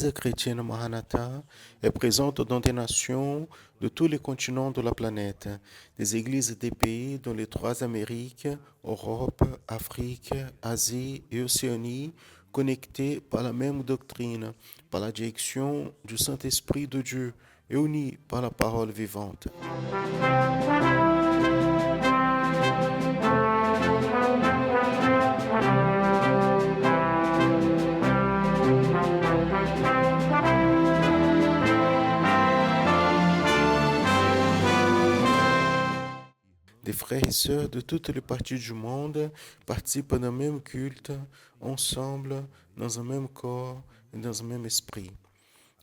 l'Église chrétienne Maranatha est présente dans des nations de tous les continents de la planète, des églises des pays dans les trois Amériques, Europe, Afrique, Asie et Océanie, connectés par la même doctrine, par la direction du Saint-Esprit de Dieu et unis par la parole vivante. Des frères et sœurs de toutes les parties du monde participent d'un même culte, ensemble, dans un même corps et dans un même esprit.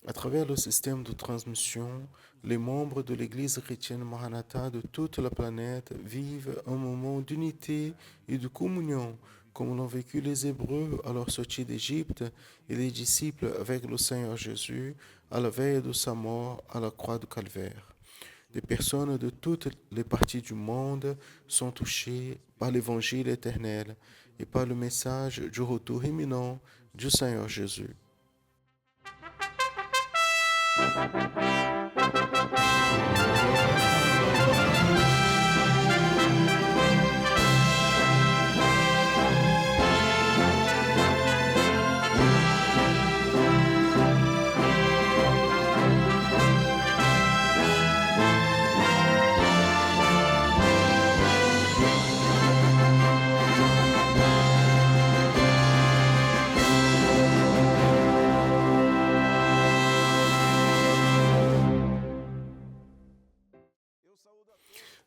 À travers le système de transmission, les membres de l'Église chrétienne Maranatha de toute la planète vivent un moment d'unité et de communion, comme l'ont vécu les Hébreux à leur sortie d'Égypte et les disciples avec le Seigneur Jésus à la veille de sa mort à la croix du Calvaire. Des personnes de toutes les parties du monde sont touchées par l'Évangile éternel et par le message du retour imminent du Seigneur Jésus.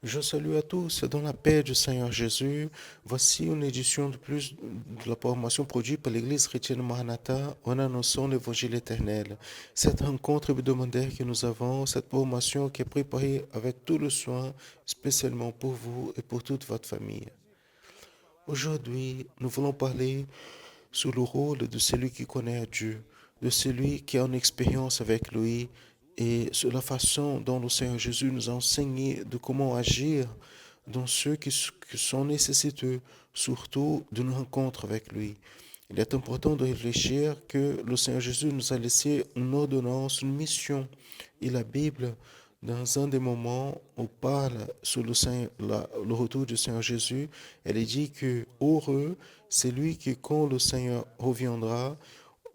Je salue à tous dans la paix du Seigneur Jésus. Voici une édition de plus de la formation produite par l'Église chrétienne Maranatha en annonçant l'Évangile éternel. Cette rencontre hebdomadaire que nous avons, cette formation qui est préparée avec tout le soin, spécialement pour vous et pour toute votre famille. Aujourd'hui, nous voulons parler sur le rôle de celui qui connaît Dieu, de celui qui a une expérience avec lui, et sur la façon dont le Seigneur Jésus nous a enseigné de comment agir dans ceux qui sont nécessiteux, surtout d'une rencontre avec lui. Il est important de réfléchir que le Seigneur Jésus nous a laissé une ordonnance, une mission. Et la Bible, dans un des moments où parle sur le retour du Seigneur Jésus, elle dit que heureux, c'est lui qui, quand le Seigneur reviendra,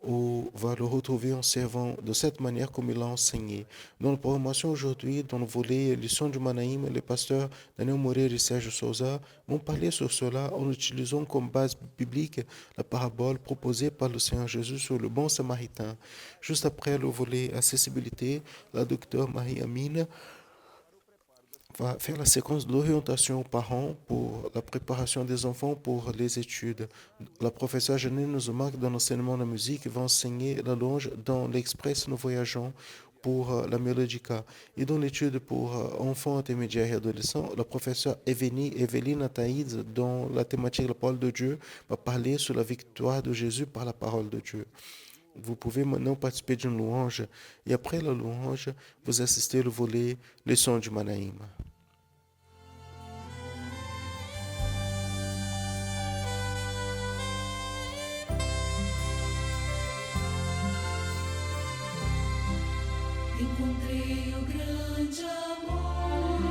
ou va le retrouver en servant de cette manière comme il l'a enseigné. Dans la programmation aujourd'hui, dans le volet Leçon du Manaïm, les pasteurs Daniel Moreira et Serge Souza vont parler sur cela en utilisant comme base biblique la parabole proposée par le Seigneur Jésus sur le bon samaritain. Juste après le volet accessibilité, la docteure Marie-Amine va faire la séquence d'orientation aux parents pour la préparation des enfants pour les études. La professeure Janine Nouzoumak, dans l'enseignement de la musique, va enseigner la louange dans l'Express Nous Voyageons pour la mélodica. Et dans l'étude pour enfants, intermédiaires et adolescents, la professeure Evelyne Ataïd, dans la thématique de la parole de Dieu, va parler sur la victoire de Jésus par la parole de Dieu. Vous pouvez maintenant participer d'une louange et après la louange, vous assistez au volet Leçon du Manaïm. Encontrei o grande amor,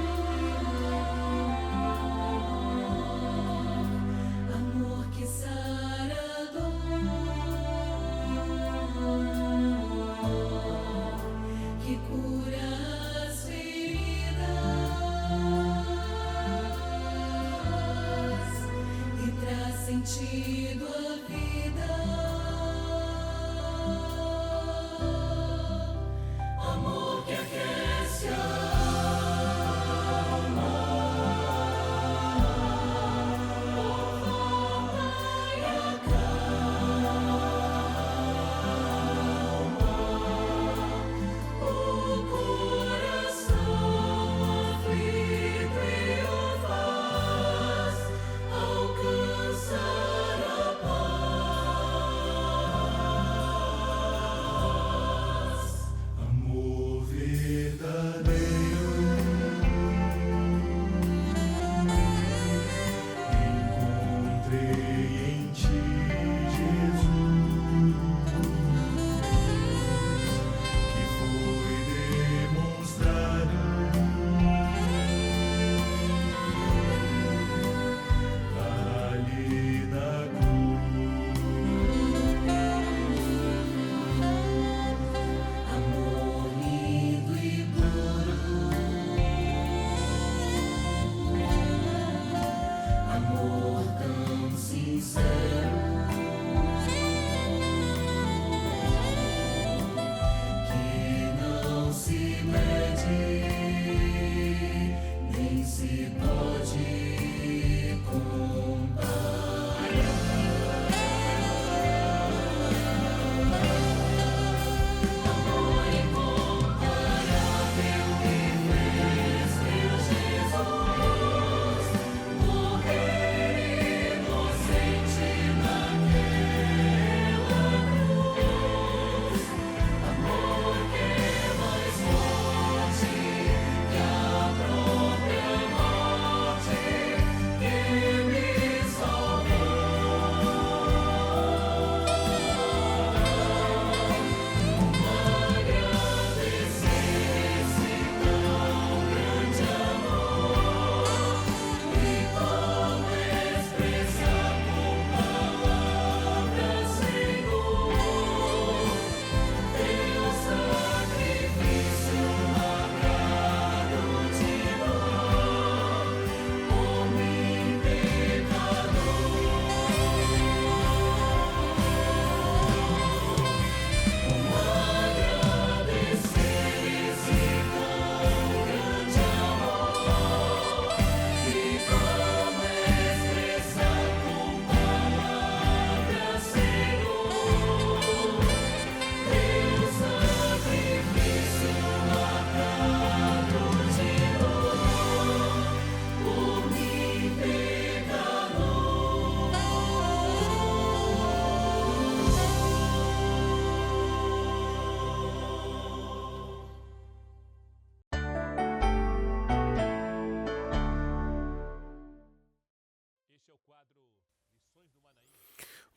amor que sara a dor, que cura as feridas e traz sentido à vida. Amor que aquece a alma, conforta e acalma o coração aflito e o faz alcançar a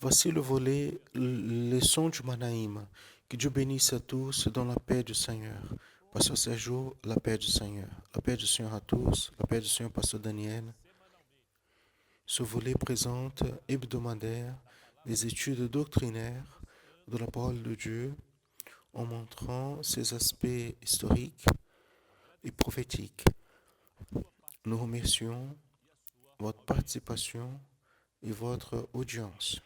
Voici le volet leçon du Manaïm. Que Dieu bénisse à tous dans la paix du Seigneur. Pasteur Sergio, la paix du Seigneur. La paix du Seigneur à tous. La paix du Seigneur, Pasteur Daniel. Ce volet présente hebdomadaire des études doctrinaires de la parole de Dieu en montrant ses aspects historiques et prophétiques. Nous remercions votre participation et votre audience.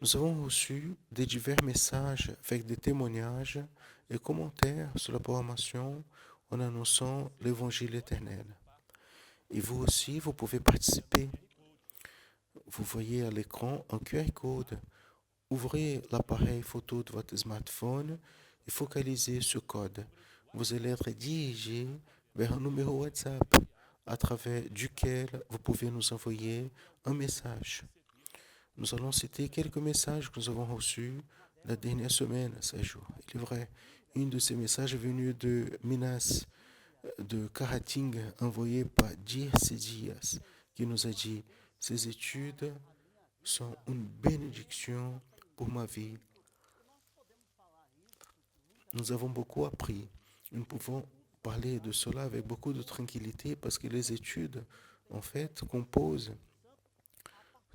Nous avons reçu des divers messages avec des témoignages et commentaires sur la programmation en annonçant l'évangile éternel. Et vous aussi, vous pouvez participer. Vous voyez à l'écran un QR code. Ouvrez l'appareil photo de votre smartphone et focalisez ce code. Vous allez être dirigé vers un numéro WhatsApp à travers duquel vous pouvez nous envoyer un message. Nous allons citer quelques messages que nous avons reçus la dernière semaine, ces jours. Il est vrai, une de ces messages est venue de Minas, de Karating, envoyé par Dirce Dias, qui nous a dit, ces études sont une bénédiction pour ma vie. Nous avons beaucoup appris. Nous pouvons parler de cela avec beaucoup de tranquillité parce que les études, en fait, composent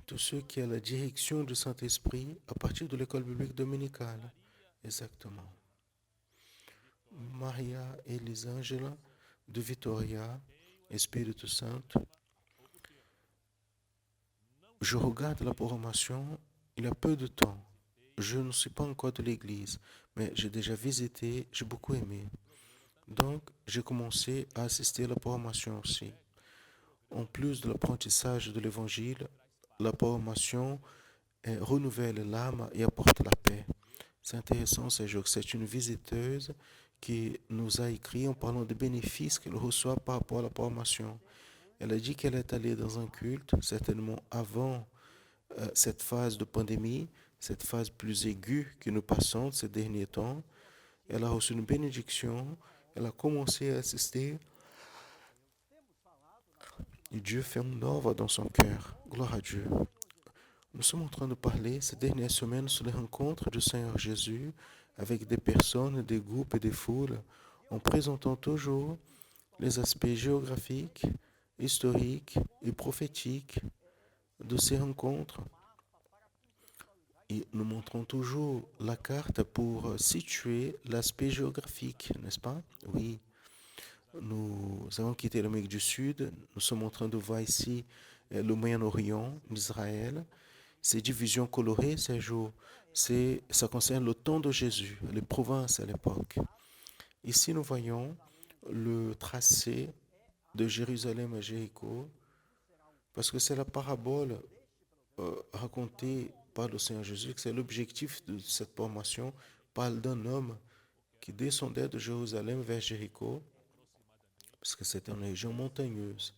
tous ceux qui ont la direction du Saint-Esprit à partir de l'école biblique dominicale. Exactement. Maria Elisângela de Vitória, Espírito Santo. Je regarde la programmation il y a peu de temps. Je ne suis pas encore de l'église, mais j'ai déjà visité, j'ai beaucoup aimé. Donc, j'ai commencé à assister à la programmation aussi. En plus de l'apprentissage de l'évangile, la programmation renouvelle l'âme et apporte la paix. C'est intéressant ces jours. C'est une visiteuse qui nous a écrit en parlant des bénéfices qu'elle reçoit par rapport à la formation. Elle a dit qu'elle est allée dans un culte, certainement avant cette phase de pandémie, cette phase plus aiguë que nous passons ces derniers temps. Elle a reçu une bénédiction, elle a commencé à assister et Dieu fait une œuvre dans son cœur. Gloire à Dieu. Nous sommes en train de parler ces dernières semaines sur les rencontres du Seigneur Jésus avec des personnes, des groupes et des foules, en présentant toujours les aspects géographiques, historiques et prophétiques de ces rencontres. Et nous montrons toujours la carte pour situer l'aspect géographique, n'est-ce pas? Oui. Nous avons quitté l'Amérique du Sud. Nous sommes en train de voir ici le Moyen-Orient, l'Israël. Ces divisions colorées, ces jours, ça concerne le temps de Jésus, les provinces à l'époque. Ici, nous voyons le tracé de Jérusalem à Jéricho, parce que c'est la parabole racontée par le Seigneur Jésus, que c'est l'objectif de cette formation, parle d'un homme qui descendait de Jérusalem vers Jéricho, parce que c'est une région montagneuse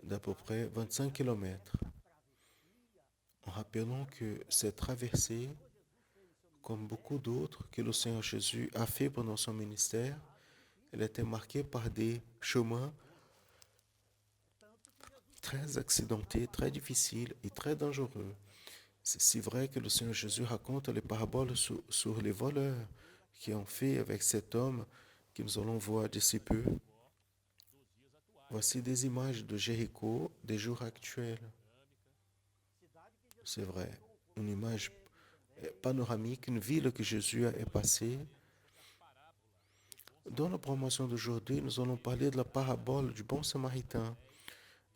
d'à peu près 25 kilomètres. En rappelant que cette traversée, comme beaucoup d'autres que le Seigneur Jésus a fait pendant son ministère, elle était marquée par des chemins très accidentés, très difficiles et très dangereux. C'est si vrai que le Seigneur Jésus raconte les paraboles sur les voleurs qui ont fait avec cet homme que nous allons voir d'ici peu. Voici des images de Jéricho des jours actuels. C'est vrai, une image panoramique, une ville que Jésus est passé. Dans la promotion d'aujourd'hui, nous allons parler de la parabole du bon samaritain,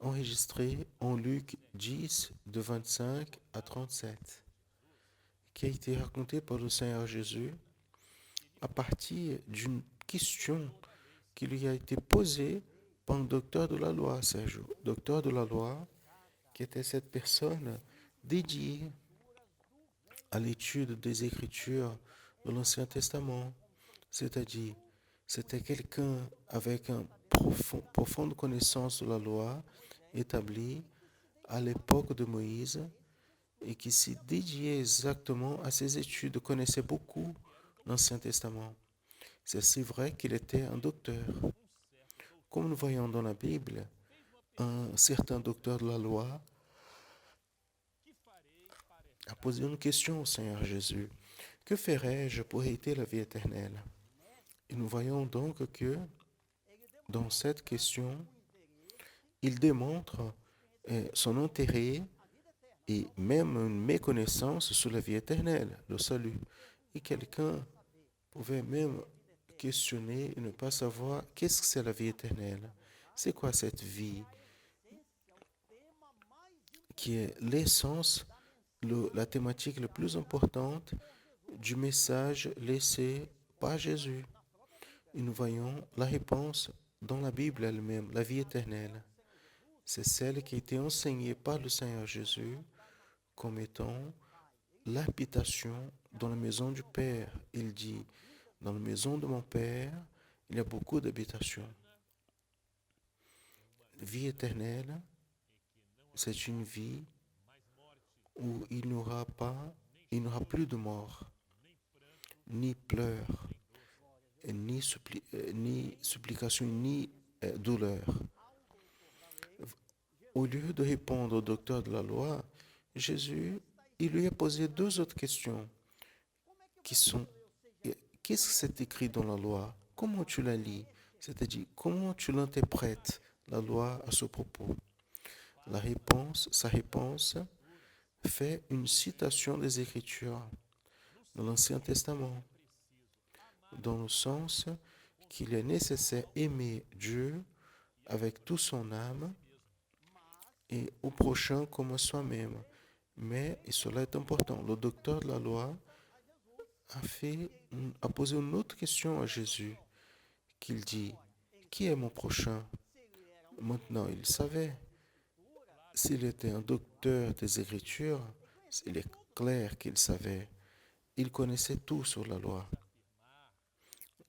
enregistrée en Luc 10, de 25 à 37, qui a été racontée par le Seigneur Jésus à partir d'une question qui lui a été posée par un docteur de la loi, Serge. Docteur de la loi, qui était cette personne dédiée à l'étude des Écritures de l'Ancien Testament, c'est-à-dire c'était quelqu'un avec une profonde connaissance de la loi établie à l'époque de Moïse et qui s'y dédiait exactement à ses études, connaissait beaucoup l'Ancien Testament. C'est si vrai qu'il était un docteur. Comme nous voyons dans la Bible, un certain docteur de la loi a posé une question au Seigneur Jésus. Que ferais-je pour hériter la vie éternelle? Et nous voyons donc que dans cette question, il démontre son intérêt et même une méconnaissance sur la vie éternelle, le salut. Et quelqu'un pouvait même questionner et ne pas savoir qu'est-ce que c'est la vie éternelle. C'est quoi cette vie qui est l'essence, la thématique la plus importante du message laissé par Jésus. Et nous voyons la réponse dans la Bible elle-même, la vie éternelle. C'est celle qui a été enseignée par le Seigneur Jésus comme étant l'habitation dans la maison du Père. Il dit, dans la maison de mon Père, il y a beaucoup d'habitations. Vie éternelle, c'est une vie où il n'y aura plus de mort, ni pleurs, ni supplication, ni douleur. Au lieu de répondre au docteur de la loi, Jésus, il lui a posé deux autres questions qui sont, qu'est-ce que c'est écrit dans la loi? Comment tu la lis? C'est-à-dire, comment tu l'interprètes, la loi à ce propos? Sa réponse fait une citation des Écritures de l'Ancien Testament, dans le sens qu'il est nécessaire aimer Dieu avec toute son âme et au prochain comme à soi-même. Mais, et cela est important, le docteur de la loi a posé une autre question à Jésus, qu'il dit, qui est mon prochain? Maintenant, il savait. S'il était un docteur des Écritures, il est clair qu'il savait. Il connaissait tout sur la loi.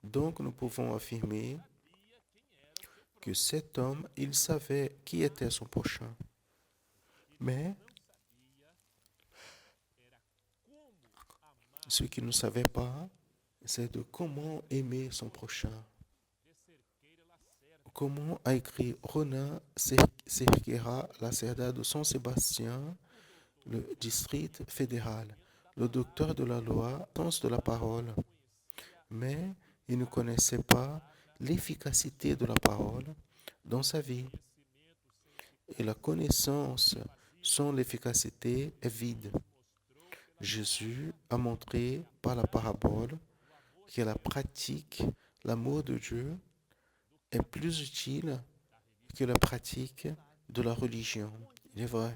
Donc, nous pouvons affirmer que cet homme, il savait qui était son prochain. Mais, ce qu'il ne savait pas, c'est de comment aimer son prochain. Comment a écrit Ronan Cerqueira Lacerda de San Sébastien, le district fédéral, le docteur de la loi, sens de la parole. Mais il ne connaissait pas l'efficacité de la parole dans sa vie. Et la connaissance sans l'efficacité est vide. Jésus a montré par la parabole que la pratique, l'amour de Dieu, est plus utile que la pratique de la religion. Il est vrai.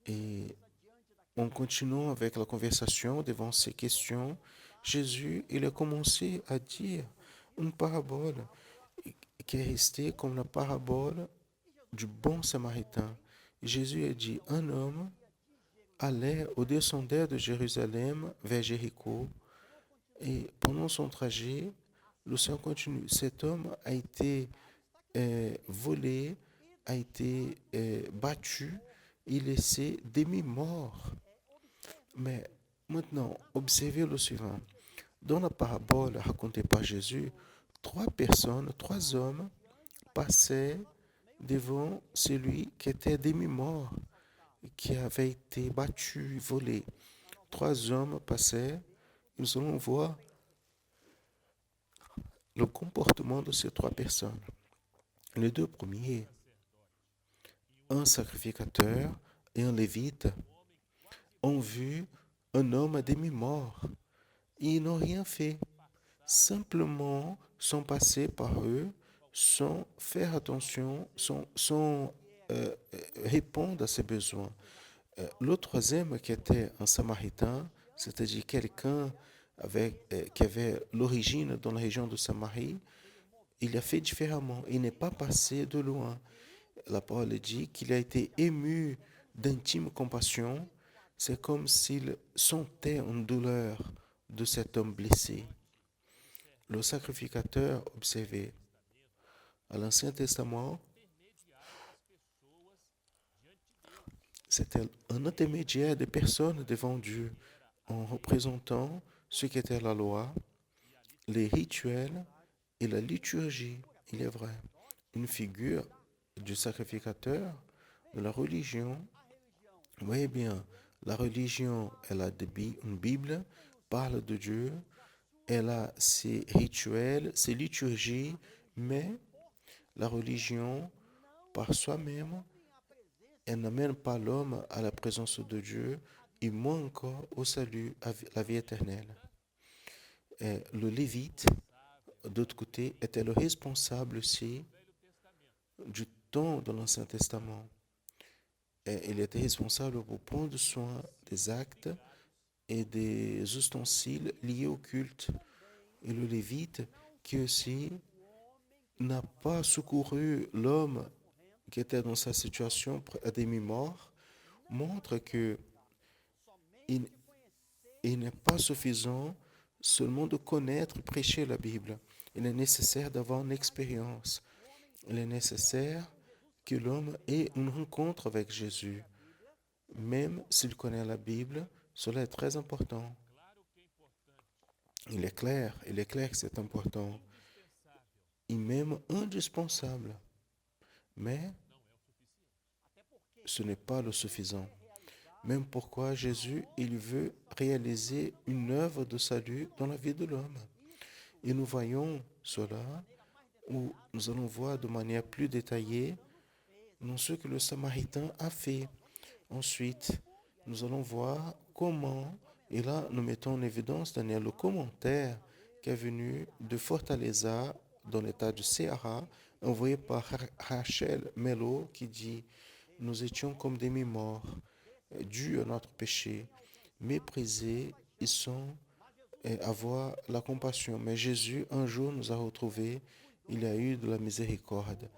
Et en continuant avec la conversation devant ces questions, Jésus, il a commencé à dire une parabole qui est restée comme la parabole du bon samaritain. Jésus a dit, un homme allait ou descendait de Jérusalem vers Jéricho et pendant son trajet, le Seigneur continue. Cet homme a été volé, a été battu et laissé demi-mort. Mais maintenant, observez le suivant. Dans la parabole racontée par Jésus, trois hommes passaient devant celui qui était demi-mort, qui avait été battu, volé. Trois hommes passaient, nous allons voir le comportement de ces trois personnes. Les deux premiers, un sacrificateur et un lévite, ont vu un homme à demi-mort. Ils n'ont rien fait, simplement sont passés par eux sans faire attention, sans répondre à ses besoins. Le troisième, qui était un samaritain, c'est-à-dire quelqu'un qui avait l'origine dans la région de Samarie, il a fait différemment. Il n'est pas passé de loin. La parole dit qu'il a été ému d'intime compassion. C'est comme s'il sentait une douleur de cet homme blessé. Le sacrificateur, observé à l'Ancien Testament, c'était un intermédiaire des personnes devant Dieu en représentant ce qu'était la loi, les rituels et la liturgie. Il est vrai, une figure du sacrificateur, de la religion. Voyez bien, La religion, elle a une Bible, parle de Dieu, elle a ses rituels, ses liturgies, mais la religion, par soi-même, elle n'amène pas l'homme à la présence de Dieu et moins encore au salut, à la vie éternelle. Et le Lévite, d'autre côté, était le responsable aussi du temps de l'Ancien Testament. Et il était responsable pour prendre soin des actes et des ustensiles liés au culte. Et le Lévite, qui aussi n'a pas secouru l'homme qui était dans sa situation à demi-mort, montre que il, il n'est pas suffisant seulement de connaître, prêcher la Bible. Il est nécessaire d'avoir une expérience. Il est nécessaire que l'homme ait une rencontre avec Jésus. Même s'il connaît la Bible, cela est très important. Il est clair que c'est important et même indispensable. Mais ce n'est pas le suffisant. Même pourquoi Jésus, il veut réaliser une œuvre de salut dans la vie de l'homme. Et nous voyons cela, où nous allons voir de manière plus détaillée dans ce que le Samaritain a fait. Ensuite, nous allons voir comment, et là nous mettons en évidence, Daniel, le commentaire qui est venu de Fortaleza, dans l'état de Ceará, envoyé par Rachel Melo, qui dit: nous étions comme des morts, dus à notre péché, méprisés et sans avoir la compassion. Mais Jésus, un jour, nous a retrouvés. Il a eu de la miséricorde.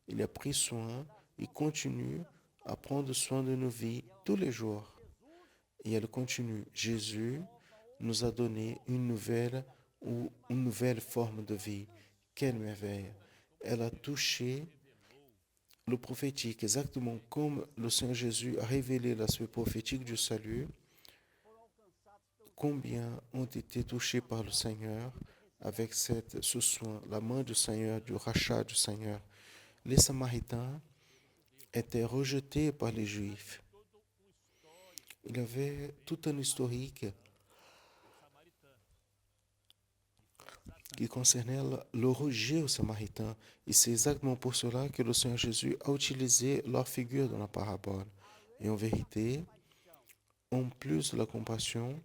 Il a pris soin. Il continue à prendre soin de nos vies tous les jours. Et elle continue. Jésus nous a donné une nouvelle forme de vie. Quelle merveille! Elle a touché le prophétique, exactement comme le Seigneur Jésus a révélé l'aspect prophétique du salut. Combien ont été touchés par le Seigneur avec ce soin, la main du Seigneur, du rachat du Seigneur. Les Samaritains étaient rejetés par les Juifs. Il y avait tout un historique qui concernait le rejet aux Samaritains. Et c'est exactement pour cela que le Seigneur Jésus a utilisé leur figure dans la parabole. Et en vérité, en plus de la compassion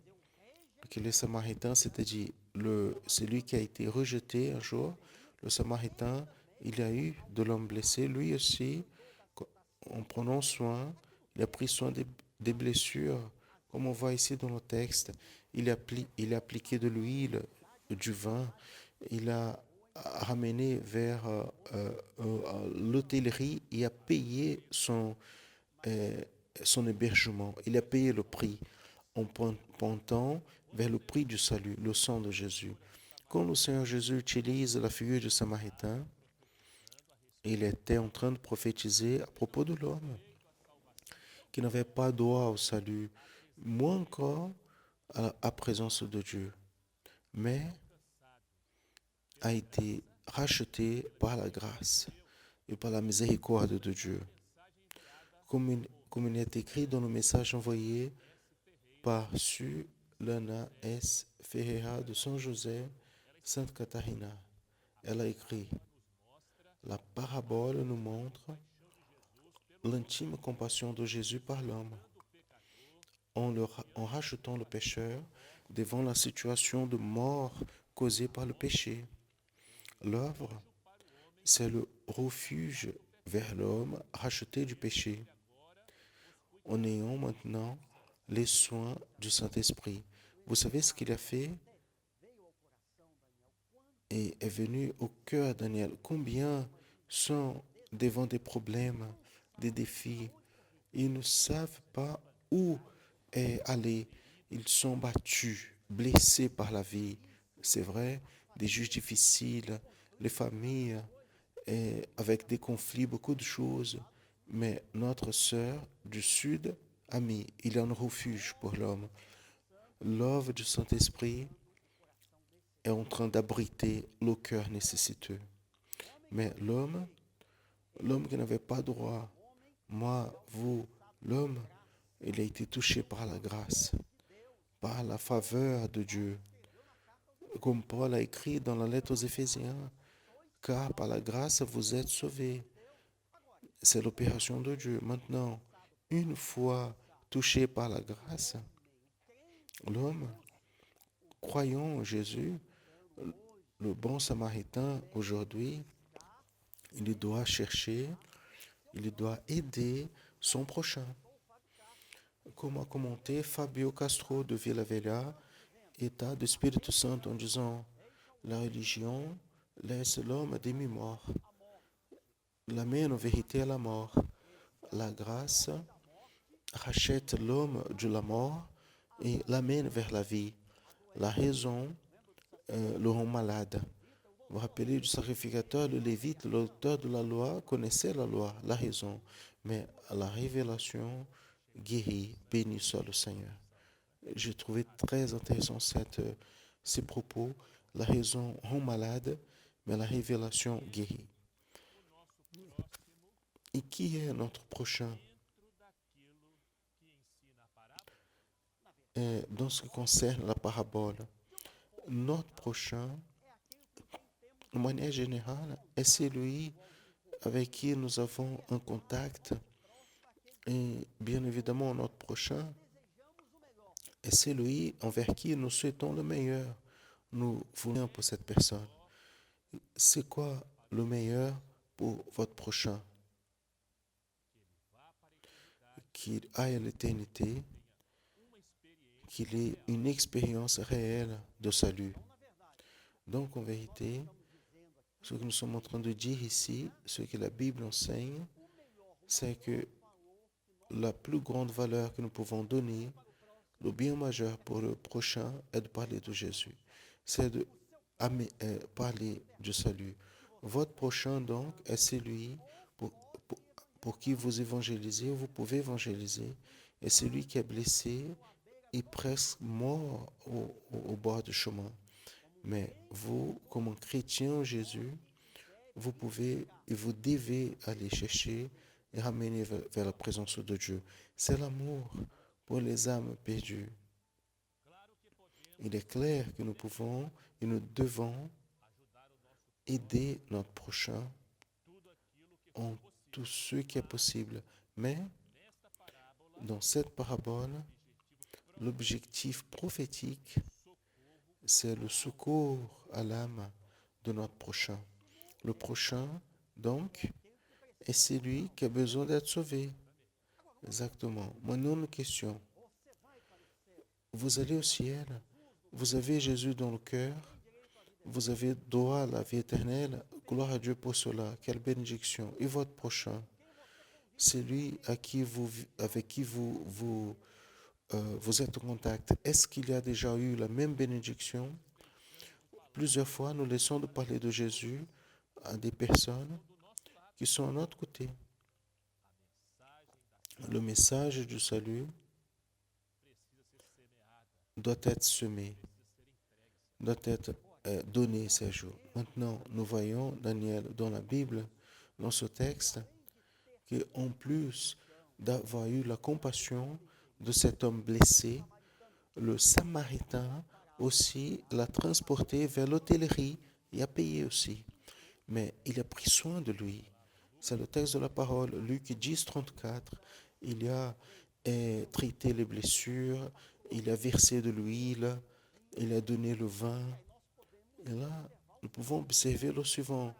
que les Samaritains, c'est-à-dire celui qui a été rejeté un jour, le Samaritain, il a eu de l'homme blessé, lui aussi, en prenant soin, il a pris soin des blessures, comme on voit ici dans le texte. Il a appliqué de l'huile, du vin, il a ramené vers l'hôtellerie et a payé euh, son hébergement. Il a payé le prix en pointant vers le prix du salut, le sang de Jésus. Quand le Seigneur Jésus utilise la figure du Samaritain, il était en train de prophétiser à propos de l'homme qui n'avait pas droit au salut, moins encore à la présence de Dieu, mais a été racheté par la grâce et par la miséricorde de Dieu. Comme il est écrit dans le message envoyé par Su Lana S. Ferreira de São José, Sainte Catarina. Elle a écrit: la parabole nous montre l'intime compassion de Jésus par l'homme, en rachetant le pécheur devant la situation de mort causée par le péché. L'œuvre, c'est le refuge vers l'homme racheté du péché, en ayant maintenant les soins du Saint-Esprit. Vous savez ce qu'il a fait et est venu au cœur de Daniel. Combien sont devant des problèmes, des défis. Ils ne savent pas où aller. Ils sont battus, blessés par la vie. C'est vrai, des juges difficiles, les familles avec des conflits, beaucoup de choses. Mais notre sœur du Sud a mis, il y a un refuge pour l'homme. L'œuvre du Saint-Esprit est en train d'abriter le cœur nécessiteux. Mais l'homme qui n'avait pas droit, moi, vous, l'homme Il a été touché par la grâce, par la faveur de Dieu. Comme Paul a écrit dans la lettre aux Éphésiens, car par la grâce vous êtes sauvés. C'est l'opération de Dieu. Maintenant, une fois touché par la grâce, l'homme, croyant en Jésus, le bon samaritain aujourd'hui, il doit chercher, il doit aider son prochain. Comme a commenté Fabio Castro de Villa Velha, état de Espírito Santo, en disant la religion laisse l'homme demi-mort, l'amène en vérité à la mort. La grâce rachète l'homme de la mort et l'amène vers la vie. La raison le rend malade. Vous vous rappelez du sacrificateur, le Lévite, l'auteur de la loi, connaissait la loi, la raison, mais la révélation guérit, béni soit le Seigneur. J'ai trouvé très intéressant ces propos. La raison rend malade, mais la révélation guérit. Et qui est notre prochain? Dans ce qui concerne la parabole, notre prochain, de manière générale, est celui avec qui nous avons un contact. Et bien évidemment, notre prochain est celui envers qui nous souhaitons le meilleur. Nous voulons pour cette personne. C'est quoi le meilleur pour votre prochain? Qu'il aille à l'éternité, qu'il ait une expérience réelle de salut. Donc, en vérité, ce que nous sommes en train de dire ici, ce que la Bible enseigne, c'est que la plus grande valeur que nous pouvons donner, le bien majeur pour le prochain, est de parler de Jésus. C'est de parler du salut. Votre prochain, donc, est celui pour, pour, pour qui vous évangélisez, vous pouvez évangéliser, et celui qui est blessé est presque mort au bord du chemin. Mais vous, comme un chrétien en Jésus, vous pouvez et vous devez aller chercher et ramener vers la présence de Dieu. C'est l'amour pour les âmes perdues. Il est clair que nous pouvons et nous devons aider notre prochain en tout ce qui est possible. Mais dans cette parabole, l'objectif prophétique, c'est le secours à l'âme de notre prochain. Le prochain, donc, est celui qui a besoin d'être sauvé. Exactement. Maintenant, une question. Vous allez au ciel, vous avez Jésus dans le cœur, vous avez droit à la vie éternelle. Gloire à Dieu pour cela. Quelle bénédiction. Et votre prochain, celui avec qui vous êtes en contact, est-ce qu'il y a déjà eu la même bénédiction? Plusieurs fois, nous laissons de parler de Jésus à des personnes qui sont à notre côté. Le message du salut doit être semé, doit être donné ces jours. Maintenant, nous voyons Daniel dans la Bible, dans ce texte, qu'en plus d'avoir eu la compassion de cet homme blessé, le Samaritain aussi l'a transporté vers l'hôtellerie et a payé aussi. Mais il a pris soin de lui. C'est le texte de la parole, Luc 10, 34. Il a traité les blessures, il a versé de l'huile, il a donné le vin. Et là, nous pouvons observer le suivant.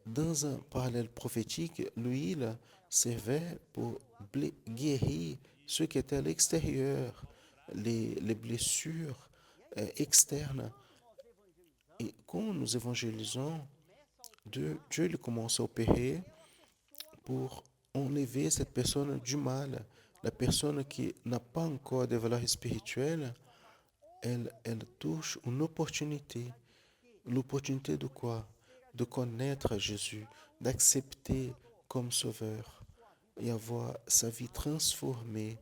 Dans un parallèle prophétique, l'huile servait pour guérir ceux qui étaient à l'extérieur, les blessures externes. Et quand nous évangélisons, Dieu il commence à opérer pour enlever cette personne du mal. La personne qui n'a pas encore de valeurs spirituelles, elle touche une opportunité. L'opportunité de quoi? De connaître Jésus, d'accepter comme sauveur et avoir sa vie transformée.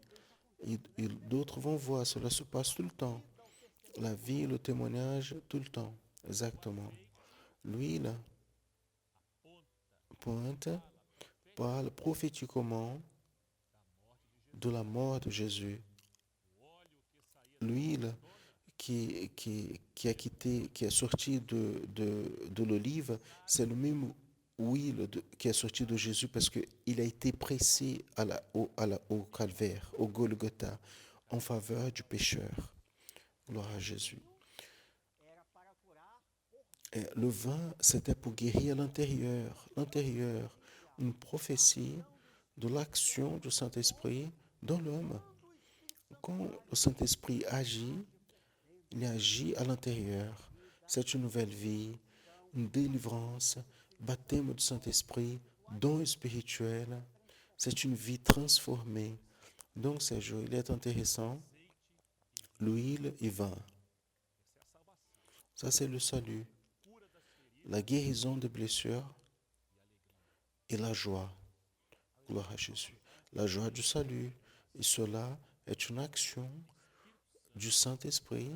Et d'autres vont voir, cela se passe tout le temps. La vie, le témoignage, tout le temps. Exactement. L'huile pointe, parle prophétiquement de la mort de Jésus. L'huile qui est sortie de l'olive, c'est le même huile qui est sortie de Jésus parce qu'il a été pressé au calvaire, au Golgotha, en faveur du pécheur. Gloire à Jésus. Et le vin, c'était pour guérir l'intérieur, une prophétie de l'action du Saint-Esprit dans l'homme. Quand le Saint-Esprit agit, il agit à l'intérieur. C'est une nouvelle vie, une délivrance, baptême du Saint-Esprit, don spirituel. C'est une vie transformée. Donc, ces jours, il est intéressant, l'huile et vin. Ça, c'est le salut. La guérison des blessures et la joie. Gloire à Jésus. La joie du salut. Et cela est une action du Saint-Esprit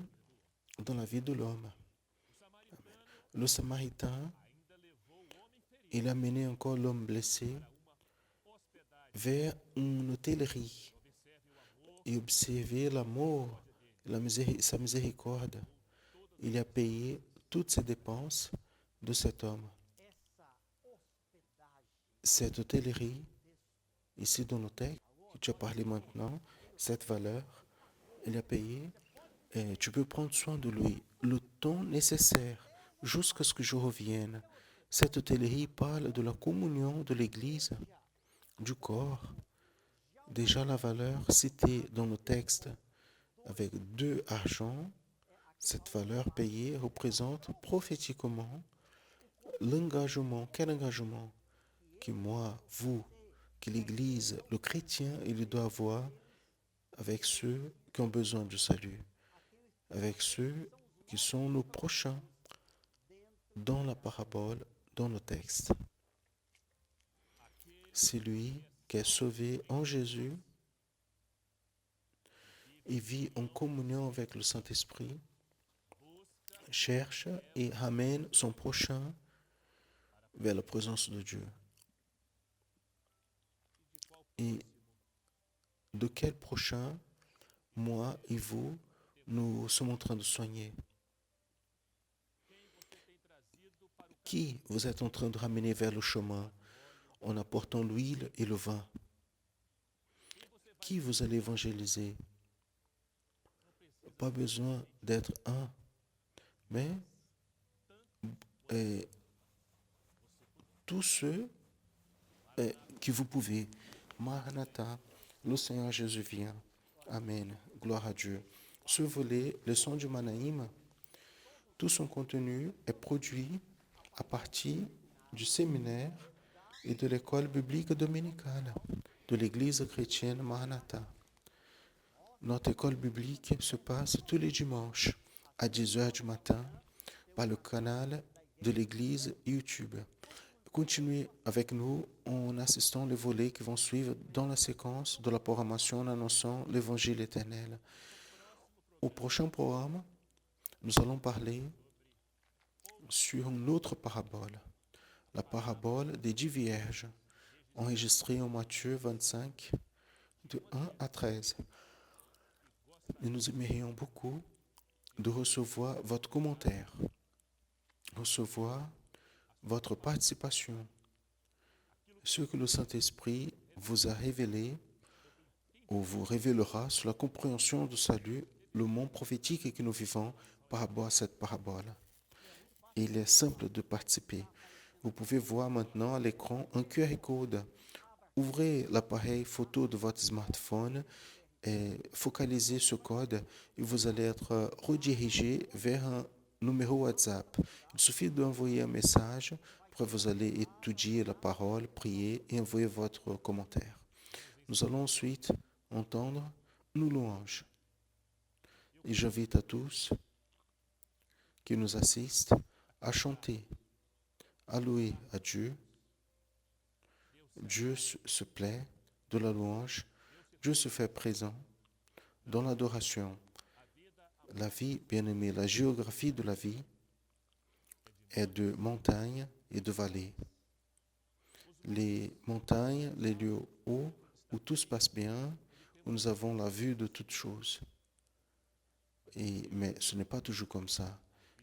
dans la vie de l'homme. Le Samaritain, il a mené encore l'homme blessé vers une hôtellerie et observé l'amour, sa miséricorde. Il a payé toutes ses dépenses de cet homme. Cette hôtellerie, ici dans le texte, que tu as parlé maintenant, cette valeur, il a payé et tu peux prendre soin de lui le temps nécessaire jusqu'à ce que je revienne. Cette hôtellerie parle de la communion de l'Église, du corps. Déjà la valeur citée dans le texte avec 2 argents, cette valeur payée représente prophétiquement l'engagement. Quel engagement que moi, vous, que l'Église, le chrétien, il doit avoir avec ceux qui ont besoin du salut, avec ceux qui sont nos prochains dans la parabole, dans le texte. C'est lui qui est sauvé en Jésus et vit en communion avec le Saint-Esprit, cherche et ramène son prochain vers la présence de Dieu. Et de quel prochain, moi et vous, nous sommes en train de soigner? Qui vous êtes en train de ramener vers le chemin en apportant l'huile et le vin? Qui vous allez évangéliser? Pas besoin d'être un, mais tous ceux que vous pouvez. Maranatha, le Seigneur Jésus vient. Amen. Gloire à Dieu. Ce volet, le son du Manaïm, tout son contenu est produit à partir du séminaire et de l'école biblique dominicale de l'Église chrétienne Maranatha. Notre école biblique se passe tous les dimanches à 10h du matin par le canal de l'Église YouTube. Continuez avec nous en assistant les volets qui vont suivre dans la séquence de la programmation en annonçant l'Évangile éternel. Au prochain programme, nous allons parler sur une autre parabole, la parabole des 10 vierges, enregistrée en Matthieu 25, de 1 à 13. Et nous aimerions beaucoup de recevoir votre commentaire, recevoir votre participation, ce que le Saint-Esprit vous a révélé ou vous révélera sur la compréhension du salut, le monde prophétique que nous vivons par rapport à cette parabole. Et il est simple de participer. Vous pouvez voir maintenant à l'écran un QR code. Ouvrez l'appareil photo de votre smartphone et focalisez ce code et vous allez être redirigé vers un numéro WhatsApp. Il suffit d'envoyer un message, après vous allez étudier la parole, prier et envoyer votre commentaire. Nous allons ensuite entendre nos louanges. Et j'invite à tous qui nous assistent à chanter, à louer à Dieu. Dieu se plaît de la louange. Dieu se fait présent dans l'adoration. La vie, bien-aimée, la géographie de la vie est de montagnes et de vallées. Les montagnes, les lieux hauts où tout se passe bien, où nous avons la vue de toutes choses. Mais ce n'est pas toujours comme ça.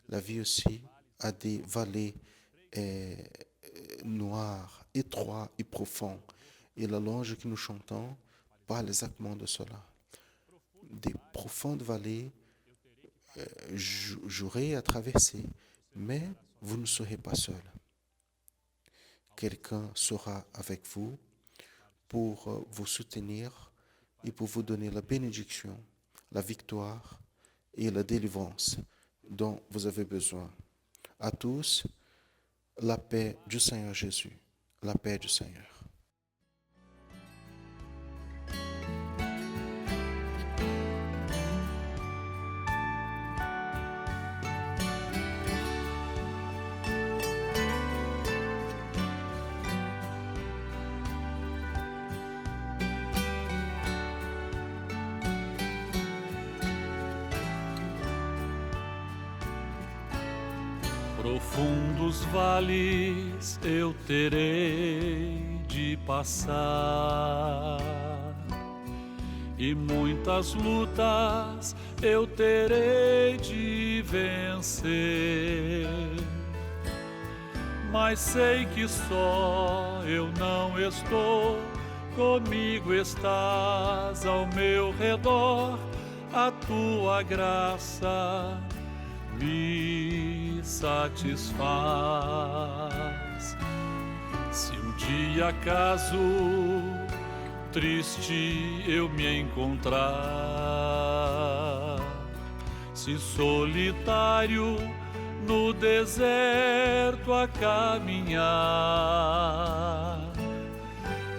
La vie aussi a des vallées euh, noirs, étroits et profonds. Et la louange que nous chantons parle exactement de cela. Des profondes vallées, j'aurai à traverser, mais vous ne serez pas seul. Quelqu'un sera avec vous pour vous soutenir et pour vous donner la bénédiction, la victoire et la délivrance dont vous avez besoin. À tous, la paix du Seigneur Jésus, la paix du Seigneur. Profundos vales eu terei de passar, e muitas lutas eu terei de vencer. Mas sei que só eu não estou, comigo estás ao meu redor, a tua graça me satisfaz. Se um dia acaso triste eu me encontrar, se solitário no deserto a caminhar,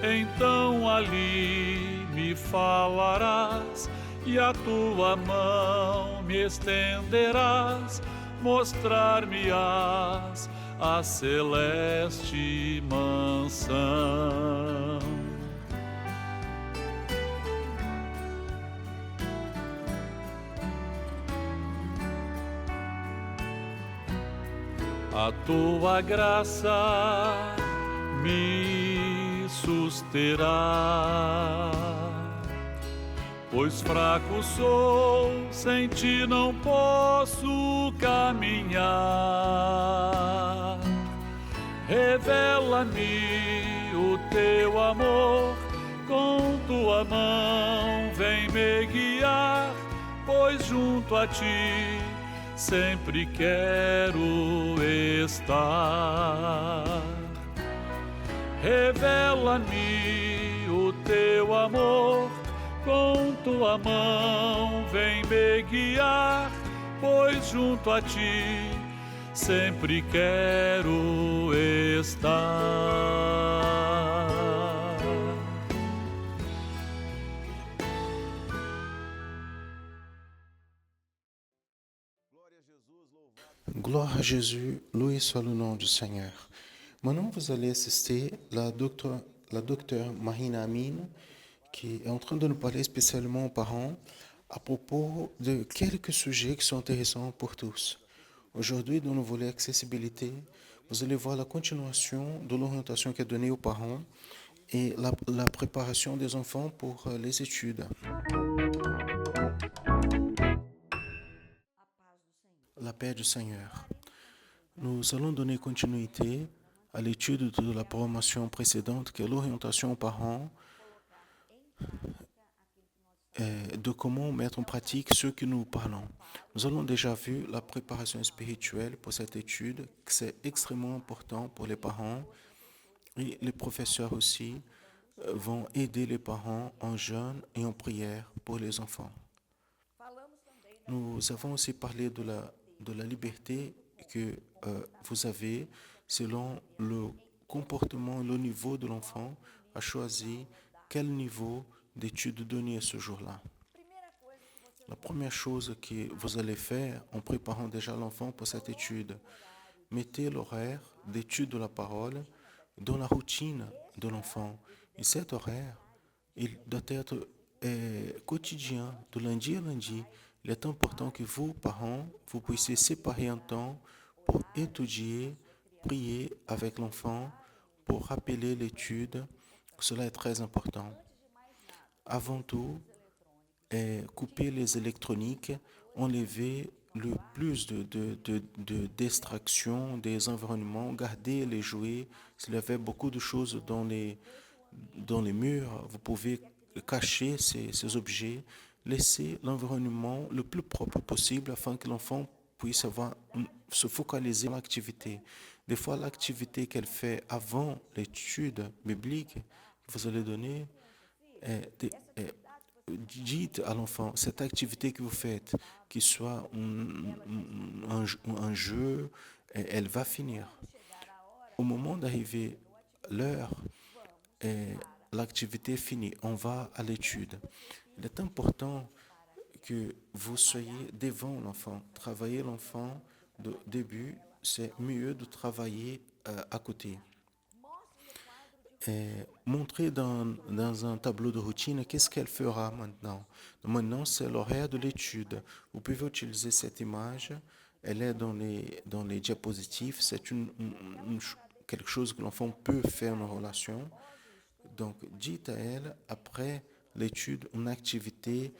então ali me falarás e a tua mão me estenderás, mostrar-me-ás a celeste mansão. A tua graça me susterá, pois fraco sou, sem ti não posso caminhar. Revela-me o teu amor, com tua mão vem me guiar, pois junto a ti sempre quero estar. Revela-me o teu amor, com tua mão vem me guiar, pois junto a ti sempre quero estar. Gloire à Jésus, loué soit le nom du Seigneur. Maintenant, vous allez assister la docteure Mahina Amin, qui est en train de nous parler spécialement aux parents à propos de quelques sujets qui sont intéressants pour tous. Aujourd'hui, dans le volet accessibilité, vous allez voir la continuation de l'orientation qui est donnée aux parents et la préparation des enfants pour les études. La paix du Seigneur. Nous allons donner continuité à l'étude de la programmation précédente qui est l'orientation aux parents de comment mettre en pratique ce que nous parlons. Nous avons déjà vu la préparation spirituelle pour cette étude, que c'est extrêmement important pour les parents et les professeurs aussi vont aider les parents en jeûne et en prière pour les enfants. Nous avons aussi parlé de la liberté que vous avez selon le comportement, le niveau de l'enfant, à choisir quel niveau d'études donner ce jour-là. La première chose que vous allez faire en préparant déjà l'enfant pour cette étude, mettez l'horaire d'étude de la parole dans la routine de l'enfant. Et cet horaire, il doit être quotidien, de lundi à lundi. Il est important que vous, parents, vous puissiez séparer un temps pour étudier, prier avec l'enfant, pour rappeler l'étude. Cela est très important. Avant tout, couper les électroniques, enlever le plus de distractions des environnements, garder les jouets. S'il y avait beaucoup de choses dans les murs, vous pouvez cacher ces objets, laisser l'environnement le plus propre possible afin que l'enfant puisse se focaliser sur l'activité. Des fois, l'activité qu'elle fait avant l'étude biblique que vous allez donner, dites à l'enfant, cette activité que vous faites, qu'il soit un jeu, elle va finir. Au moment d'arriver l'heure, l'activité est finie, on va à l'étude. Il est important que vous soyez devant l'enfant. Travailler l'enfant de début, c'est mieux de travailler à côté. Montrer dans un tableau de routine qu'est-ce qu'elle fera maintenant. Maintenant, c'est l'horaire de l'étude. Vous pouvez utiliser cette image. Elle est dans les diapositives. C'est quelque chose que l'enfant peut faire en relation. Donc, dites à elle, après l'étude, une activité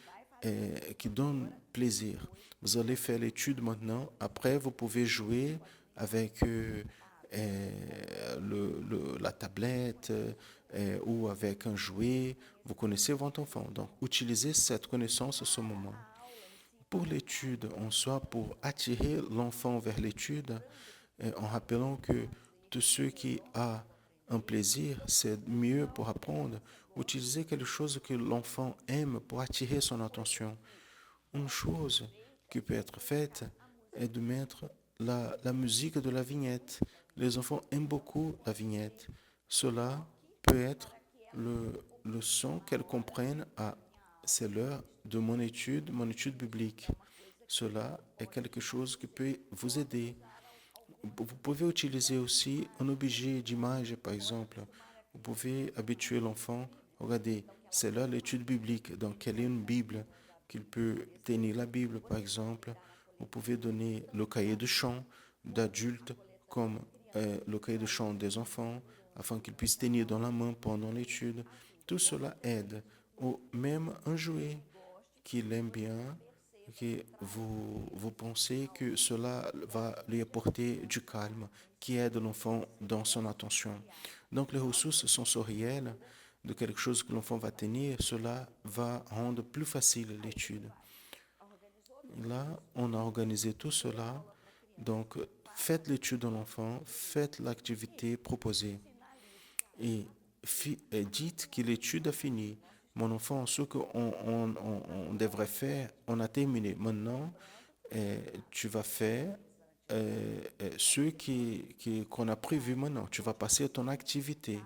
qui donne plaisir. Vous allez faire l'étude maintenant. Après, vous pouvez jouer avec la tablette ou avec un jouet. Vous connaissez votre enfant. Donc, utilisez cette connaissance à ce moment. Pour l'étude en soi, pour attirer l'enfant vers l'étude, en rappelant que tout ce qui a un plaisir, c'est mieux pour apprendre. Utilisez quelque chose que l'enfant aime pour attirer son attention. Une chose qui peut être faite est de mettre la musique de la vignette. Les enfants aiment beaucoup la vignette. Cela peut être le son qu'elles comprennent à c'est l'heure de mon étude biblique. Cela est quelque chose qui peut vous aider. Vous pouvez utiliser aussi un objet d'image, par exemple. Vous pouvez habituer l'enfant, regardez, c'est là l'étude biblique, donc quelle est une Bible qu'il peut tenir la Bible, par exemple. Vous pouvez donner le cahier de chant d'adultes comme le cahier de chant des enfants, afin qu'ils puissent tenir dans la main pendant l'étude. Tout cela aide. Ou même un jouet qu'il aime bien, que vous pensez que cela va lui apporter du calme, qui aide l'enfant dans son attention. Donc les ressources sensorielles de quelque chose que l'enfant va tenir, cela va rendre plus facile l'étude. Là, on a organisé tout cela. Donc, faites l'étude de l'enfant, faites l'activité proposée et dites que l'étude a fini. Mon enfant, ce qu'on devrait faire, on a terminé. Maintenant, tu vas faire ce qu'on a prévu maintenant. Tu vas passer à ton activité,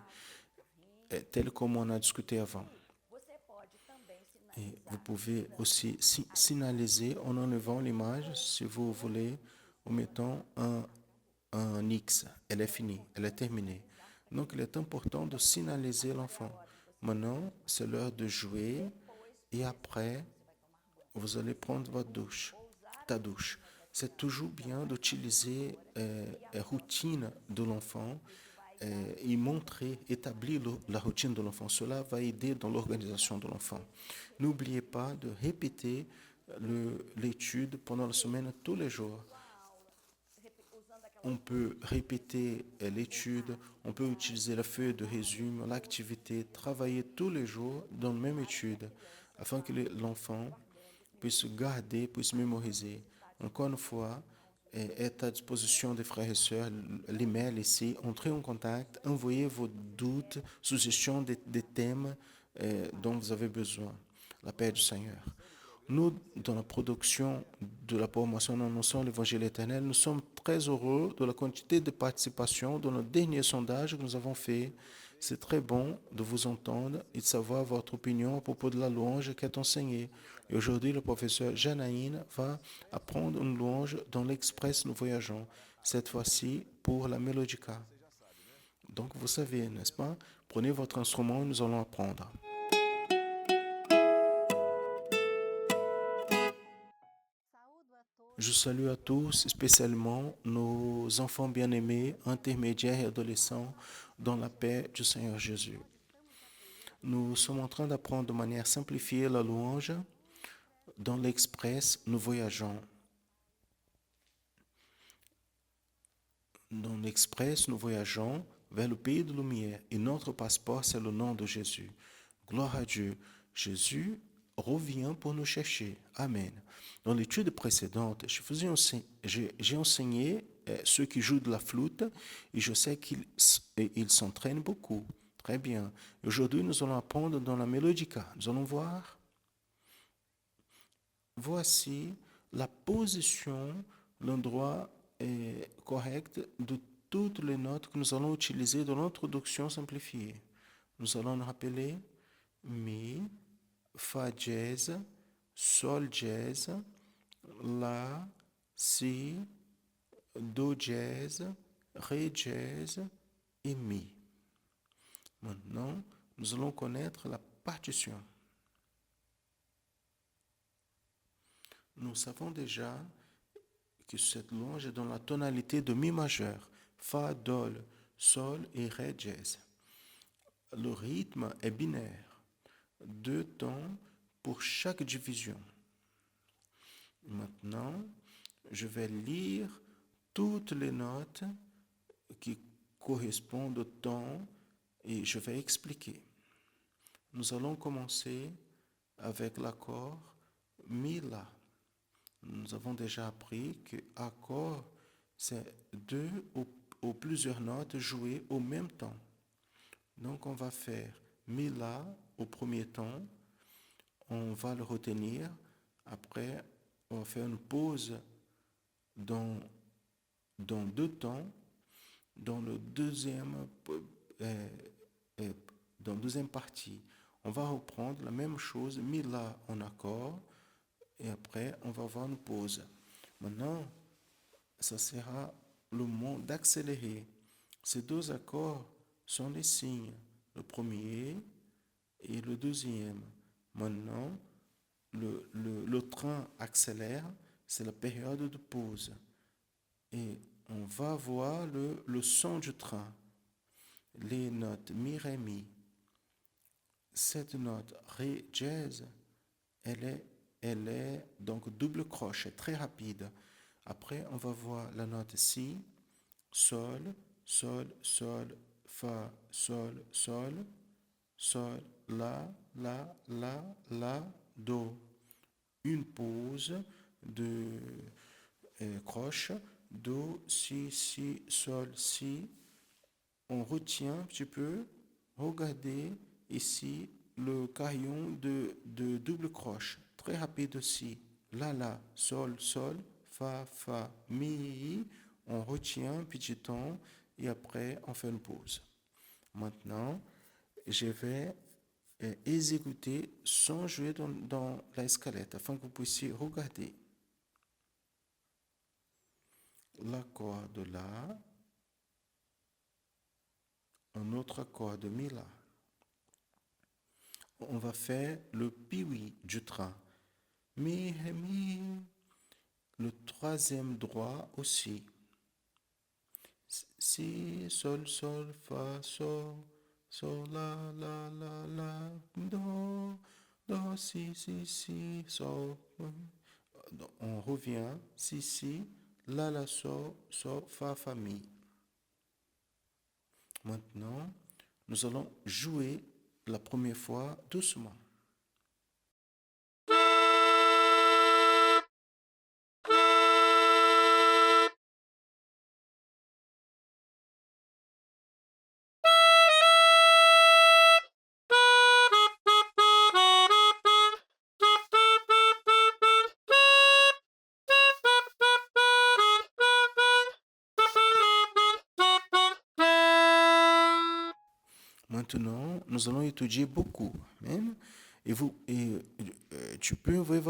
telle comme on a discuté avant. Et vous pouvez aussi signaliser en enlevant l'image, si vous voulez, en mettant un X. Elle est finie, elle est terminée. Donc, il est important de signaliser l'enfant. Maintenant, c'est l'heure de jouer et après, vous allez prendre votre douche, ta douche. C'est toujours bien d'utiliser la routine de l'enfant et montrer, établir la routine de l'enfant. Cela va aider dans l'organisation de l'enfant. N'oubliez pas de répéter l'étude pendant la semaine tous les jours. On peut répéter l'étude, on peut utiliser la feuille de résumé, l'activité, travailler tous les jours dans la même étude afin que l'enfant puisse garder, puisse mémoriser. Encore une fois, est à disposition des frères et sœurs l'email ici. Entrez en contact, envoyez vos doutes, suggestions des thèmes dont vous avez besoin. La paix du Seigneur. Nous, dans la production de la promotion en annonçant l'évangile éternel, nous sommes très heureux de la quantité de participation dans le dernier sondage que nous avons fait. C'est très bon de vous entendre et de savoir votre opinion à propos de la louange qui est enseignée. Et aujourd'hui, le professeur Janaïne va apprendre une louange dans l'Express Nous Voyageons, cette fois-ci pour la Mélodica. Donc, vous savez, n'est-ce pas? Prenez votre instrument et nous allons apprendre. Je salue à tous, spécialement nos enfants bien-aimés, intermédiaires et adolescents, dans la paix du Seigneur Jésus. Nous sommes en train d'apprendre de manière simplifiée la louange Dans l'Express, nous voyageons. Dans l'Express, nous voyageons vers le pays de lumière et notre passeport, c'est le nom de Jésus. Gloire à Dieu. Jésus revient pour nous chercher. Amen. Dans l'étude précédente, j'ai enseigné ceux qui jouent de la flûte et je sais qu'ils s'entraînent beaucoup. Très bien. Aujourd'hui, nous allons apprendre dans la mélodica. Nous allons voir. Voici la position, l'endroit correct de toutes les notes que nous allons utiliser dans l'introduction simplifiée. Nous allons nous rappeler Mi, Fa dièse, Sol dièse, La, Si, Do dièse, Ré dièse et Mi. Maintenant, nous allons connaître la partition. Nous savons déjà que cette louange est dans la tonalité de Mi majeur, Fa, Dol, Sol et Ré dièse. Le rythme est binaire, 2 temps pour chaque division. Maintenant, je vais lire toutes les notes qui correspondent au temps et je vais expliquer. Nous allons commencer avec l'accord Mi-La. Nous avons déjà appris que accord, c'est 2 ou plusieurs notes jouées au même temps. Donc, on va faire Mi-La au premier temps. On va le retenir. Après, on va faire une pause dans 2 temps. Dans la deuxième partie, on va reprendre la même chose, Mi-La en accord. Et après, on va avoir une pause. Maintenant, ça sera le moment d'accélérer. Ces 2 accords sont les signes, le premier et le deuxième. Maintenant, le train accélère, c'est la période de pause. Et on va voir le son du train. Les notes Mi, Ré, Mi. Cette note Ré dièse, elle est donc double crochet, très rapide. Après, on va voir la note Si, Sol, Sol, Sol, Fa, Sol, Sol, Sol, La, La, La, La, Do. Une pause de croche, Do, Si, Si, Sol, Si. On retient un petit peu. Regardez ici le carillon de double croche. Très rapide aussi. La, La, Sol, Sol, Fa, Fa, Mi. On retient un petit temps et après on fait une pause. Maintenant, je vais exécuter sans jouer dans la escalette afin que vous puissiez regarder. L'accord de La, un autre accord de Mi-La. On va faire le piwi du train. Mi, Ré, Mi. Le troisième droit aussi. Si, Sol, Sol, Fa, Sol, Sol, La, La, La, La, Do, Do, Si, Si, Si, Sol. On revient. Si, Si, La, La, Sol, Sol, Fa, Fa, Mi. Maintenant, nous allons jouer la première fois doucement. Maintenant, nous allons étudier beaucoup. Amen. Tu peux envoyer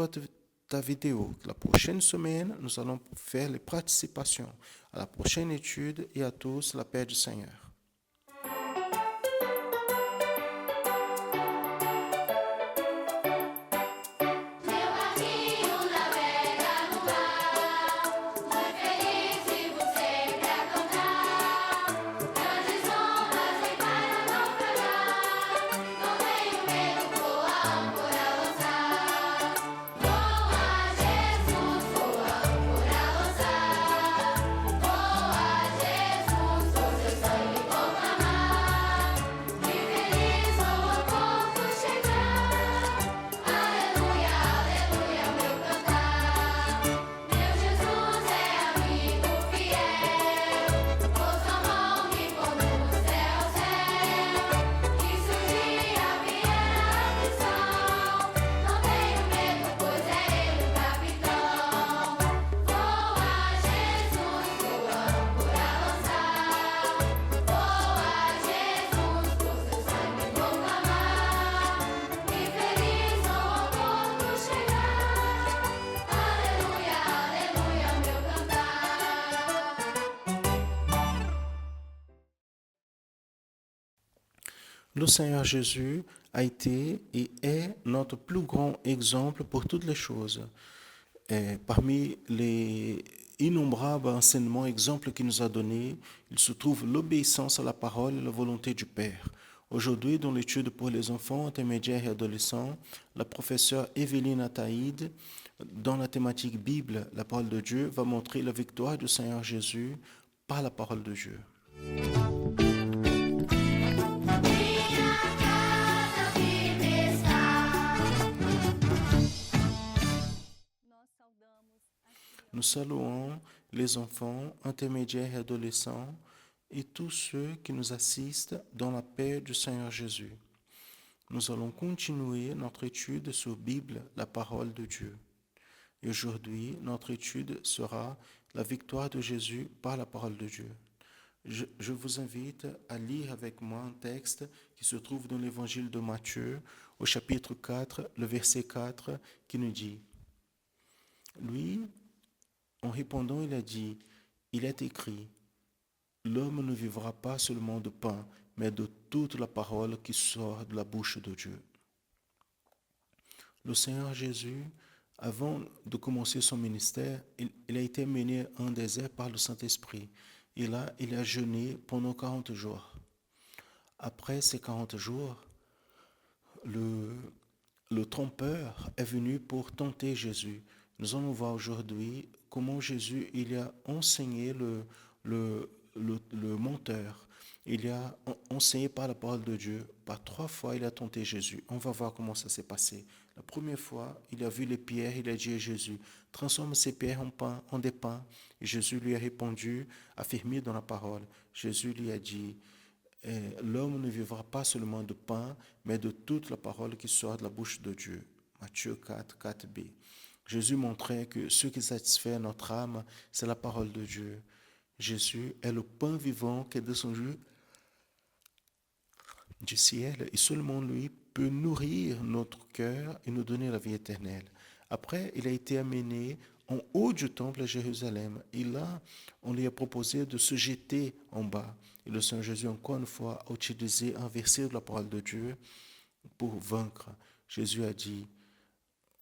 ta vidéo. La prochaine semaine, nous allons faire les participations. À la prochaine étude et à tous, la paix du Seigneur. Le Seigneur Jésus a été et est notre plus grand exemple pour toutes les choses. Et parmi les innombrables enseignements, exemples qu'il nous a donnés, il se trouve l'obéissance à la parole et la volonté du Père. Aujourd'hui, dans l'étude pour les enfants intermédiaires et adolescents, la professeure Evelyne Ataïde, dans la thématique Bible, la parole de Dieu, va montrer la victoire du Seigneur Jésus par la parole de Dieu. Minha casa firme está. Nous saluons les enfants intermédiaires et adolescents et tous ceux qui nous assistent dans la paix du Seigneur Jésus. Nous allons continuer notre étude sur Bible, la parole de Dieu. Et aujourd'hui, notre étude sera la victoire de Jésus par la parole de Dieu. Je vous invite à lire avec moi un texte qui se trouve dans l'évangile de Matthieu, au chapitre 4, le verset 4, qui nous dit, lui, en répondant, il a dit, il est écrit, l'homme ne vivra pas seulement de pain, mais de toute la parole qui sort de la bouche de Dieu. Le Seigneur Jésus, avant de commencer son ministère, il a été mené en désert par le Saint-Esprit. Et là, il a jeûné pendant 40 jours. Après ces 40 jours, le trompeur est venu pour tenter Jésus. Nous allons voir aujourd'hui comment Jésus il a enseigné le menteur. Il a enseigné par la parole de Dieu. Par 3 fois, il a tenté Jésus. On va voir comment ça s'est passé. La première fois, il a vu les pierres, il a dit à Jésus, transforme ces pierres en des pains. Et Jésus lui a répondu, affirmé dans la parole. Jésus lui a dit, l'homme ne vivra pas seulement de pain, mais de toute la parole qui sort de la bouche de Dieu. Matthieu 4, 4b. Jésus montrait que ce qui satisfait notre âme, c'est la parole de Dieu. Jésus est le pain vivant qui est descendu du ciel et seulement lui peut nourrir notre cœur et nous donner la vie éternelle. Après, il a été amené en haut du temple à Jérusalem. Et là, on lui a proposé de se jeter en bas. Et le Seigneur Jésus, encore une fois, a utilisé un verset de la parole de Dieu pour vaincre. Jésus a dit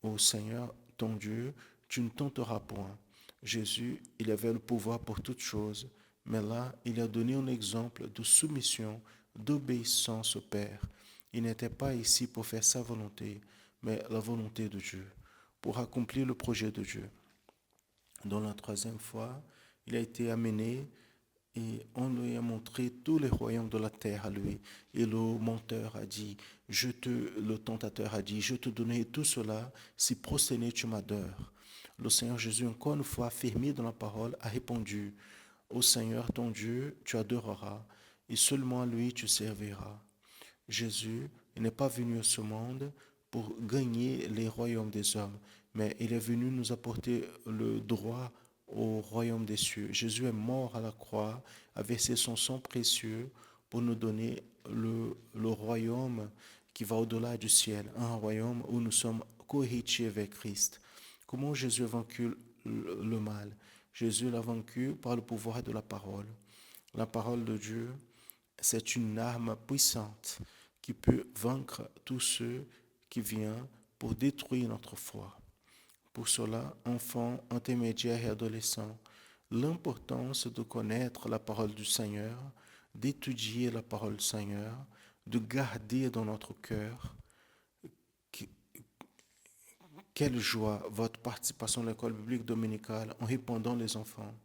au Seigneur, ton Dieu, tu ne tenteras point. Jésus, il avait le pouvoir pour toutes choses, mais là, il a donné un exemple de soumission, d'obéissance au Père. Il n'était pas ici pour faire sa volonté, mais la volonté de Dieu, pour accomplir le projet de Dieu. Dans la 3e fois, il a été amené et on lui a montré tous les royaumes de la terre à lui. Et le menteur a dit, le tentateur a dit, je te donnerai tout cela si prosterné tu m'adores. Le Seigneur Jésus, encore une fois, affirmé dans la parole, a répondu, ô Seigneur ton Dieu, tu adoreras, et seulement lui tu serviras. Jésus n'est pas venu à ce monde pour gagner les royaumes des hommes, mais il est venu nous apporter le droit au royaume des cieux. Jésus est mort à la croix, a versé son sang précieux pour nous donner le royaume qui va au-delà du ciel, un royaume où nous sommes co-héritiers avec Christ. Comment Jésus a vaincu le mal? Jésus l'a vaincu par le pouvoir de la parole. La parole de Dieu, c'est une arme puissante qui peut vaincre tous ceux qui viennent pour détruire notre foi. Pour cela, enfants, intermédiaires et adolescents, l'importance de connaître la parole du Seigneur, d'étudier la parole du Seigneur, de garder dans notre cœur. Quelle joie votre participation à l'école biblique dominicale en répondant les enfants.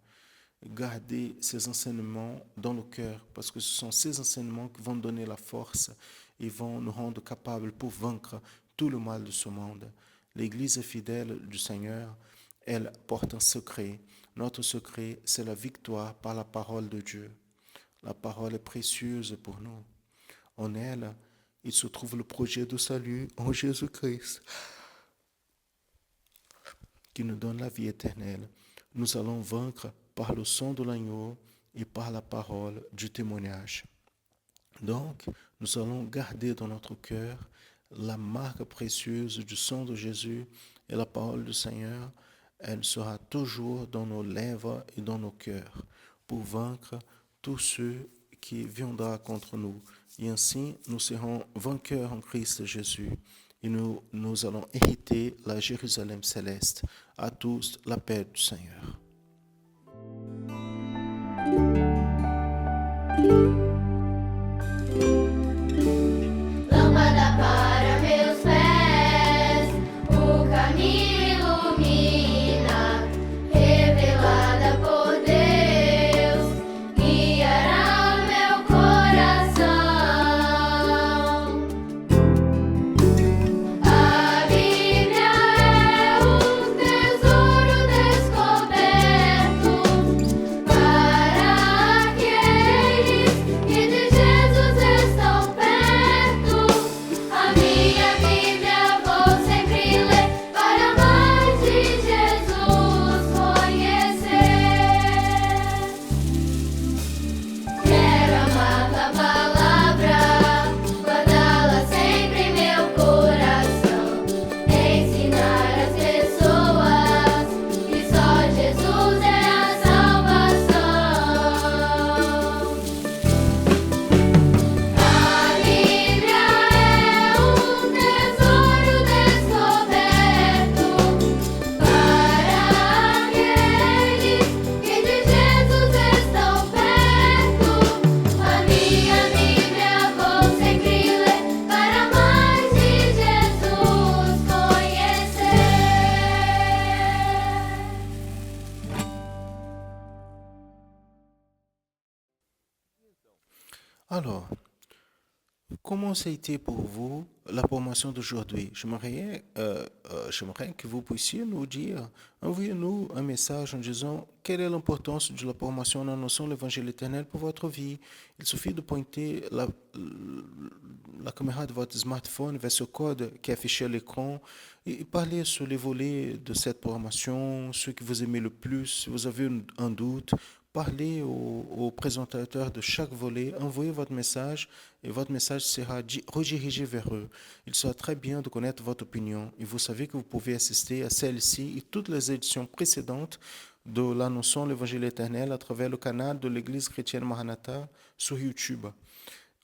Gardez ces enseignements dans le cœur parce que ce sont ces enseignements qui vont donner la force et vont nous rendre capables pour vaincre tout le mal de ce monde. L'Église fidèle du Seigneur, elle porte un secret. Notre secret, c'est la victoire par la parole de Dieu. La parole est précieuse pour nous. En elle, il se trouve le projet de salut en Jésus-Christ qui nous donne la vie éternelle. Nous allons vaincre par le sang de l'agneau et par la parole du témoignage. Donc, nous allons garder dans notre cœur la marque précieuse du sang de Jésus et la parole du Seigneur. Elle sera toujours dans nos lèvres et dans nos cœurs pour vaincre tous ceux qui viendra contre nous. Et ainsi, nous serons vainqueurs en Christ Jésus. Et nous allons hériter la Jérusalem céleste. À tous, la paix du Seigneur. Lâmpada para meus pés, o caminho ilumina, revelada por Deus, guiará o meu coração. A Bíblia é um tesouro descoberto para aqueles que de Jesus estão perto. A minha Bíblia vou sempre ler para mais de Jesus conhecer. Quero amar tua palavra, guardá-la sempre em meu coração, ensinar as pessoas que só Jesus é a salvação. A Bíblia é um tesouro descoberto para aqueles que de Jesus estão perto. A minha Bíblia vou sempre ler para mais de Jesus conhecer. Alors, comment ça a été pour vous la formation d'aujourd'hui? J'aimerais que vous puissiez nous dire, envoyez-nous un message en disant quelle est l'importance de la formation en annonçant l'évangile éternel pour votre vie. Il suffit de pointer la caméra de votre smartphone vers ce code qui est affiché à l'écran et parler sur les volets de cette formation, ceux que vous aimez le plus, si vous avez un doute. Parlez au présentateur de chaque volet, envoyez votre message et votre message sera redirigé vers eux. Il sera très bien de connaître votre opinion et vous savez que vous pouvez assister à celle-ci et toutes les éditions précédentes de l'annonçant l'évangile éternel à travers le canal de l'Église chrétienne Maranatha sur YouTube,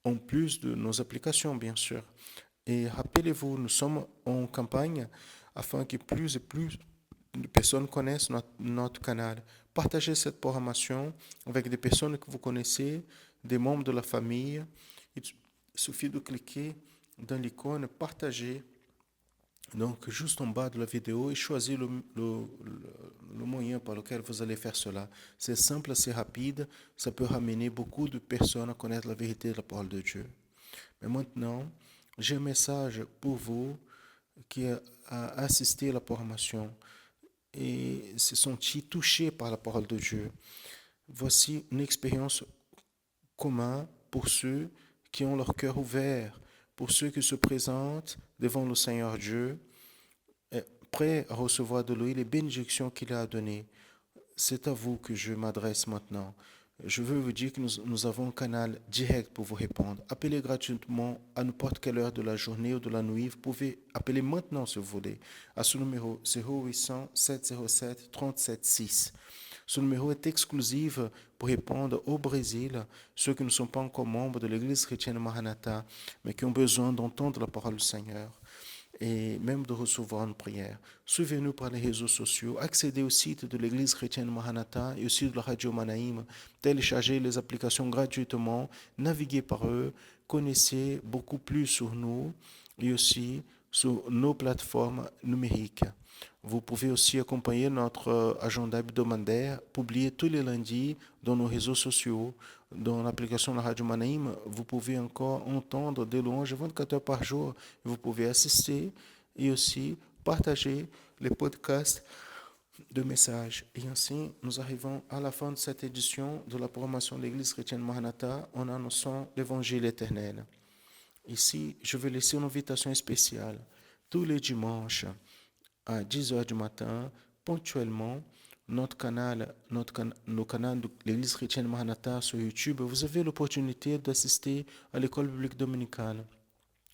en plus de nos applications bien sûr. Et rappelez-vous, nous sommes en campagne afin que plus et plus de personnes connaissent notre canal. Partagez cette programmation avec des personnes que vous connaissez, des membres de la famille. Il suffit de cliquer dans l'icône partager, donc juste en bas de la vidéo, et choisir le moyen par lequel vous allez faire cela. C'est simple, c'est rapide, ça peut ramener beaucoup de personnes à connaître la vérité de la parole de Dieu. Mais maintenant, j'ai un message pour vous qui a assisté à la programmation et se sentit touché par la parole de Dieu. Voici une expérience commune pour ceux qui ont leur cœur ouvert, pour ceux qui se présentent devant le Seigneur Dieu, prêts à recevoir de lui les bénédictions qu'il a données. C'est à vous que je m'adresse maintenant. Je veux vous dire que nous avons un canal direct pour vous répondre. Appelez gratuitement à n'importe quelle heure de la journée ou de la nuit. Vous pouvez appeler maintenant si vous voulez à ce numéro 0800 707 376. Ce numéro est exclusif pour répondre au Brésil, ceux qui ne sont pas encore membres de l'Église chrétienne Maranatha, mais qui ont besoin d'entendre la parole du Seigneur et même de recevoir une prière. Suivez-nous par les réseaux sociaux, accédez au site de l'Église chrétienne Maranatha et au site de la Radio Manaïm, téléchargez les applications gratuitement, naviguez par eux, connaissez beaucoup plus sur nous et aussi sur nos plateformes numériques. Vous pouvez aussi accompagner notre agenda hebdomadaire, publié tous les lundis dans nos réseaux sociaux. Dans l'application de la Radio Manaïm, vous pouvez encore entendre des louanges 24 heures par jour. Vous pouvez assister et aussi partager les podcasts de messages. Et ainsi, nous arrivons à la fin de cette édition de la programmation de l'Église chrétienne Maranatha en annonçant l'Évangile éternel. Ici, je vais laisser une invitation spéciale. Tous les dimanches, à 10h du matin, ponctuellement, nos canaux de l'Église chrétienne Maranatha sur YouTube, vous avez l'opportunité d'assister à l'école biblique dominicale.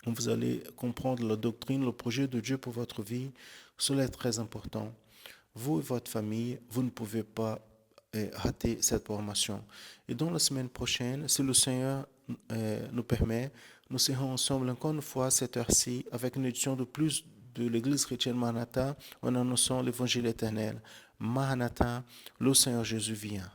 Vous allez comprendre la doctrine, le projet de Dieu pour votre vie. Cela est très important. Vous et votre famille, vous ne pouvez pas rater cette formation. Et dans la semaine prochaine, si le Seigneur nous permet, nous serons ensemble encore une fois à cette heure-ci avec une édition de plus de l'Église chrétienne Maranatha en annonçant l'évangile éternel. Maranatha, le Seigneur Jésus vient.